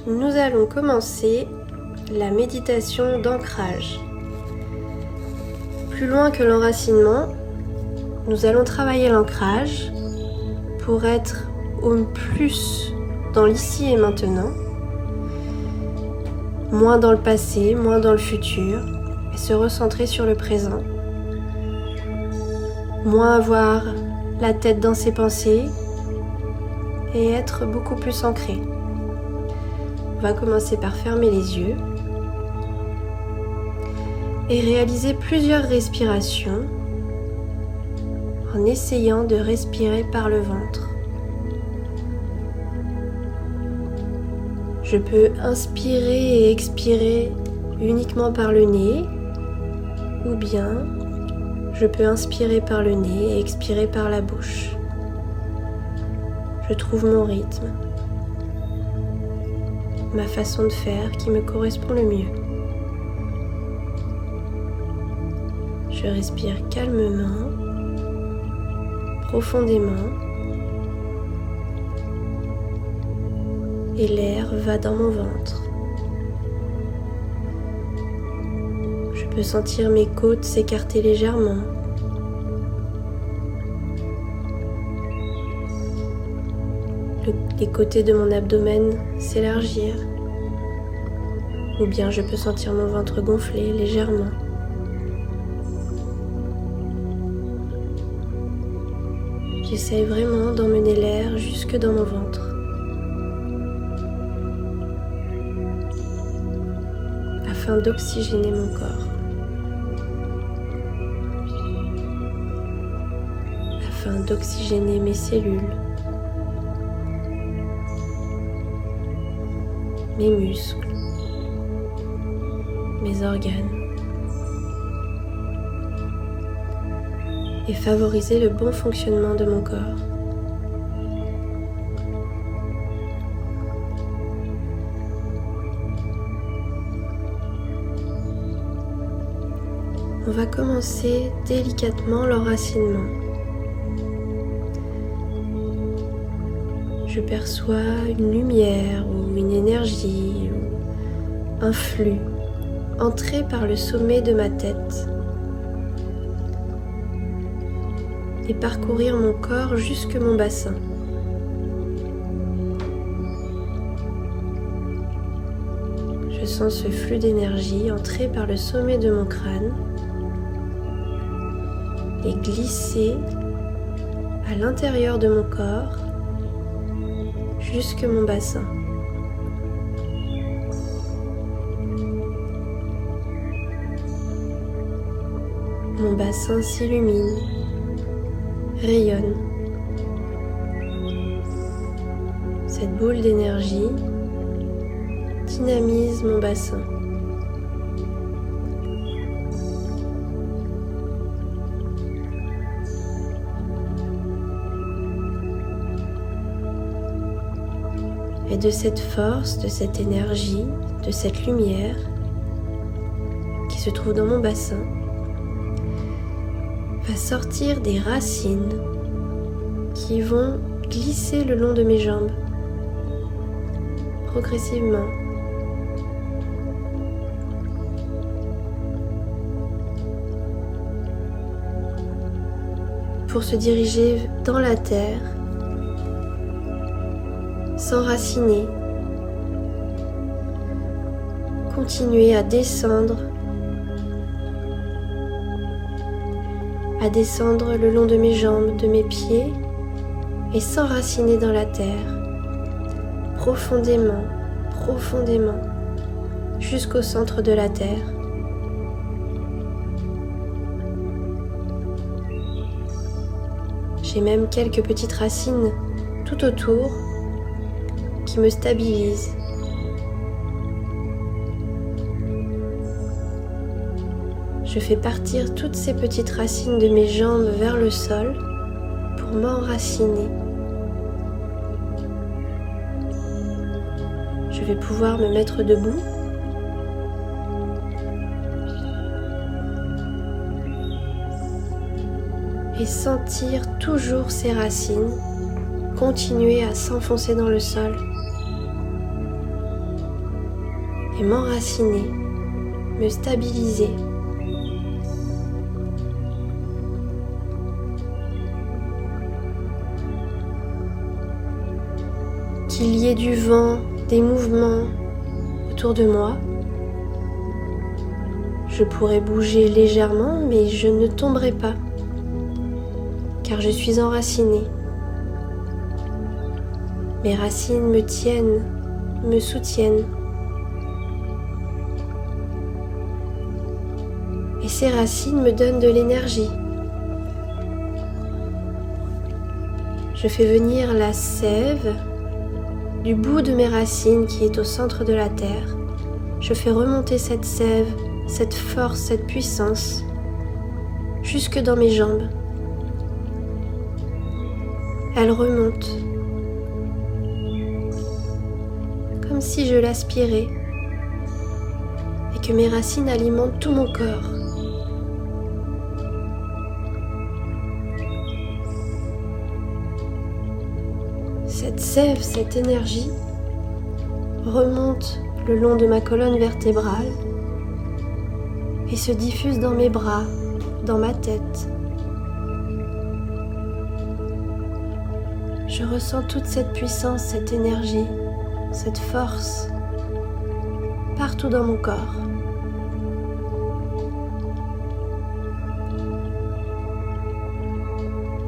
nous allons commencer la méditation d'ancrage. Plus loin que l'enracinement, nous allons travailler l'ancrage pour être au plus dans l'ici et maintenant, moins dans le passé, moins dans le futur, et se recentrer sur le présent. Moins avoir la tête dans ses pensées et être beaucoup plus ancré. On va commencer par fermer les yeux et réaliser plusieurs respirations en essayant de respirer par le ventre. Je peux inspirer et expirer uniquement par le nez, ou bien je peux inspirer par le nez et expirer par la bouche. Je trouve mon rythme, ma façon de faire qui me correspond le mieux. Je respire calmement, profondément, et l'air va dans mon ventre. Je peux sentir mes côtes s'écarter légèrement. Les côtés de mon abdomen s'élargir. Ou bien je peux sentir mon ventre gonfler légèrement. J'essaie vraiment d'emmener l'air jusque dans mon ventre. Afin d'oxygéner mon corps. Afin d'oxygéner mes cellules. Mes muscles. Mes organes. Et favoriser le bon fonctionnement de mon corps. On va commencer délicatement l'enracinement. Je perçois une lumière ou une énergie ou un flux entrer par le sommet de ma tête et parcourir mon corps jusque mon bassin. Je sens ce flux d'énergie entrer par le sommet de mon crâne et glisser à l'intérieur de mon corps jusque mon bassin. Mon bassin s'illumine, rayonne. Cette boule d'énergie dynamise mon bassin. Et de cette force, de cette énergie, de cette lumière qui se trouve dans mon bassin, va sortir des racines qui vont glisser le long de mes jambes, progressivement. Pour se diriger dans la terre, s'enraciner, continuer à descendre le long de mes jambes, de mes pieds et s'enraciner dans la terre, profondément, profondément, jusqu'au centre de la terre. J'ai même quelques petites racines tout autour qui me stabilisent. Je fais partir toutes ces petites racines de mes jambes vers le sol pour m'enraciner. Je vais pouvoir me mettre debout. Et sentir toujours ces racines continuer à s'enfoncer dans le sol. et m'enraciner, me stabiliser. Qu'il y ait du vent, des mouvements autour de moi. Je pourrais bouger légèrement, mais je ne tomberai pas, car je suis enracinée. Mes racines me tiennent, me soutiennent. Et ces racines me donnent de l'énergie. Je fais venir la sève du bout de mes racines qui est au centre de la terre. Je fais remonter cette sève, cette force, cette puissance, jusque dans mes jambes. Elle remonte, comme si je l'aspirais et que mes racines alimentent tout mon corps. Cette sève, cette énergie remonte le long de ma colonne vertébrale et se diffuse dans mes bras, dans ma tête. Je ressens toute cette puissance, cette énergie, cette force partout dans mon corps.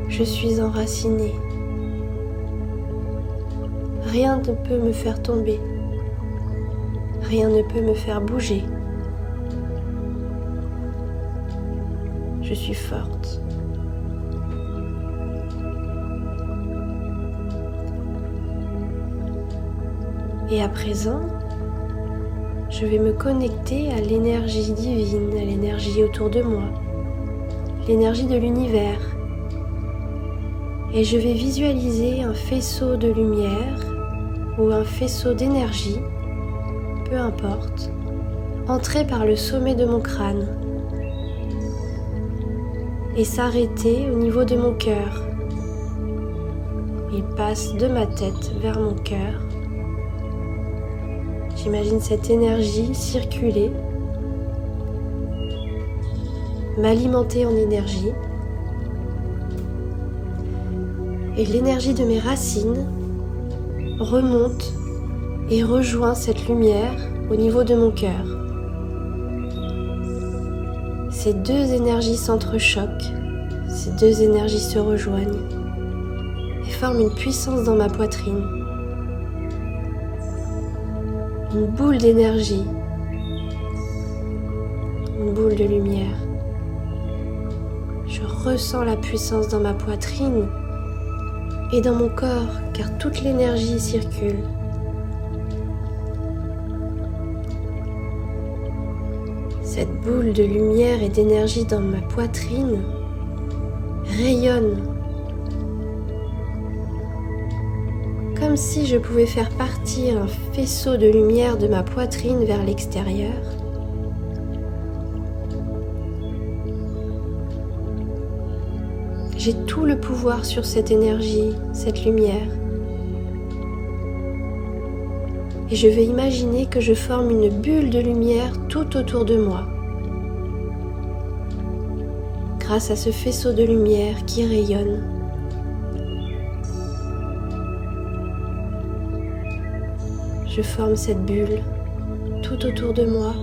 Je suis enracinée. Rien ne peut me faire tomber. Rien ne peut me faire bouger. Je suis forte. Et à présent, je vais me connecter à l'énergie divine, à l'énergie autour de moi, l'énergie de l'univers. Et je vais visualiser un faisceau de lumière ou un faisceau d'énergie, peu importe, entrer par le sommet de mon crâne et s'arrêter au niveau de mon cœur. Il passe de ma tête vers mon cœur. J'imagine cette énergie circuler, m'alimenter en énergie. Et l'énergie de mes racines remonte et rejoint cette lumière au niveau de mon cœur. Ces deux énergies s'entrechoquent, ces deux énergies se rejoignent et forment une puissance dans ma poitrine. Une boule d'énergie, une boule de lumière. Je ressens la puissance dans ma poitrine et dans mon corps, car toute l'énergie circule. Cette boule de lumière et d'énergie dans ma poitrine rayonne, comme si je pouvais faire partir un faisceau de lumière de ma poitrine vers l'extérieur. J'ai tout le pouvoir sur cette énergie, cette lumière. Et je vais imaginer que je forme une bulle de lumière tout autour de moi. Grâce à ce faisceau de lumière qui rayonne. Je forme cette bulle tout autour de moi,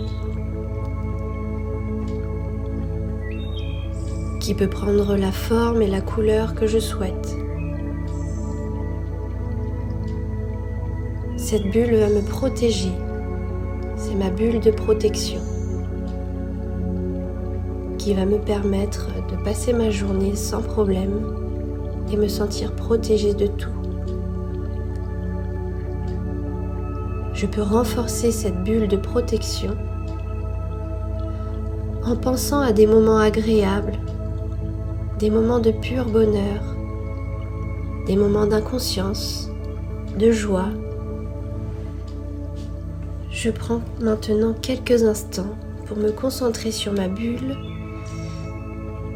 qui peut prendre la forme et la couleur que je souhaite. Cette bulle va me protéger, c'est ma bulle de protection, qui va me permettre de passer ma journée sans problème et me sentir protégée de tout. Je peux renforcer cette bulle de protection en pensant à des moments agréables, des moments de pur bonheur, des moments d'inconscience, de joie. Je prends maintenant quelques instants pour me concentrer sur ma bulle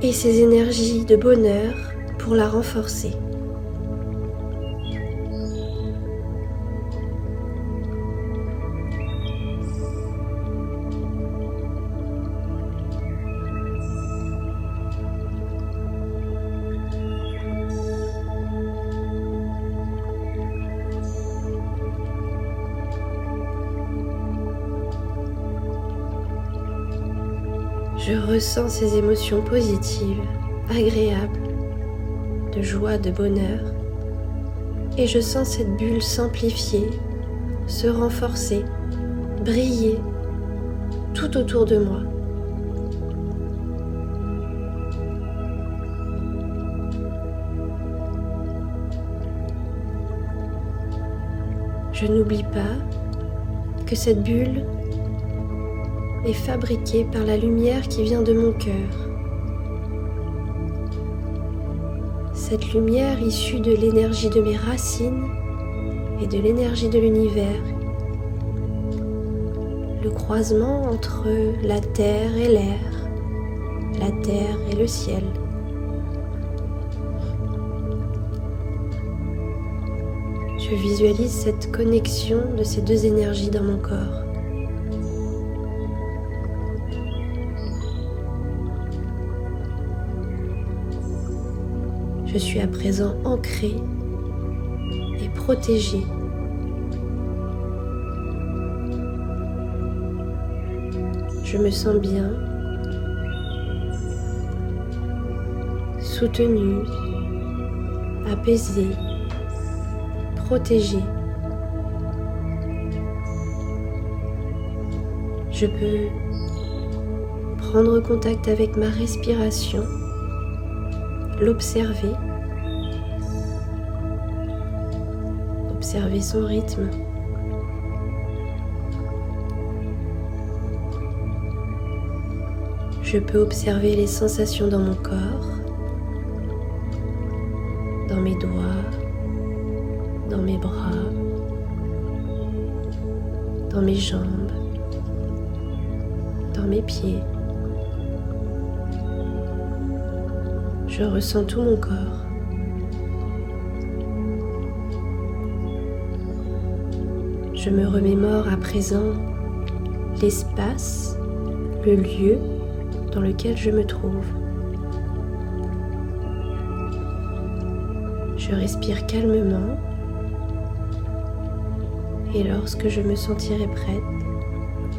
et ses énergies de bonheur pour la renforcer. Je ressens ces émotions positives, agréables, de joie, de bonheur, et je sens cette bulle s'amplifier, se renforcer, briller tout autour de moi. Je n'oublie pas que cette bulle est fabriquée par la lumière qui vient de mon cœur. Cette lumière issue de l'énergie de mes racines et de l'énergie de l'univers. Le croisement entre la terre et l'air, la terre et le ciel. Je visualise cette connexion de ces deux énergies dans mon corps. Je suis à présent ancrée et protégée. Je me sens bien, soutenue, apaisée, protégée. Je peux prendre contact avec ma respiration, l'observer, observer son rythme. Je peux observer les sensations dans mon corps, dans mes doigts, dans mes bras, dans mes jambes, dans mes pieds. Je ressens tout mon corps. Je me remémore à présent l'espace, le lieu dans lequel je me trouve. Je respire calmement et lorsque je me sentirai prête,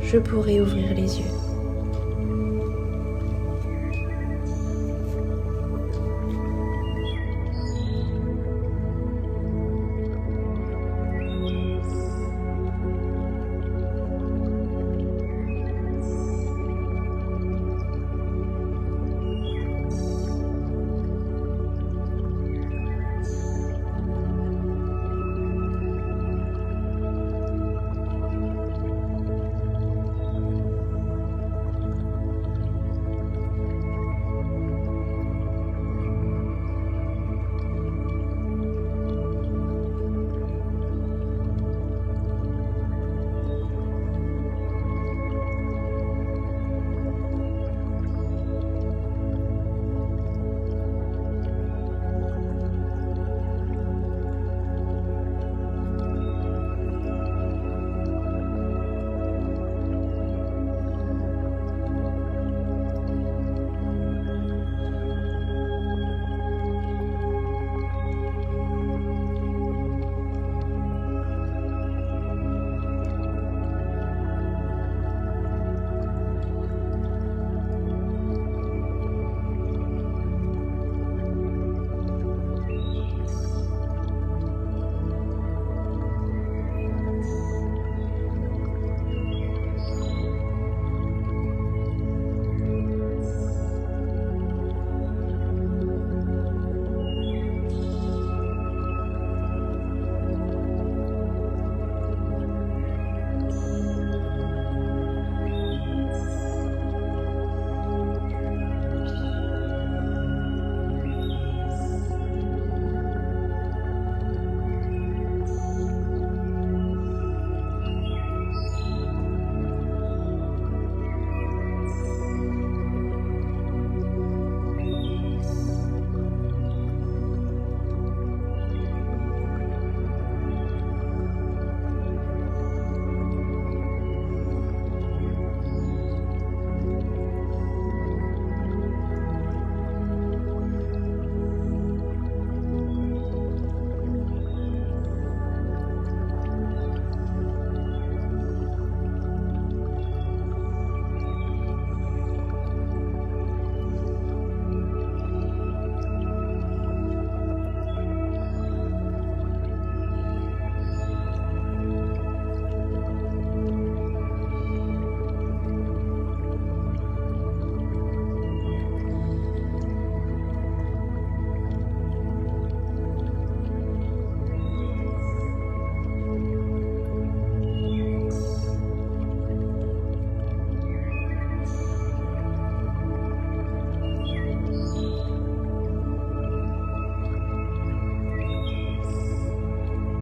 je pourrai ouvrir les yeux.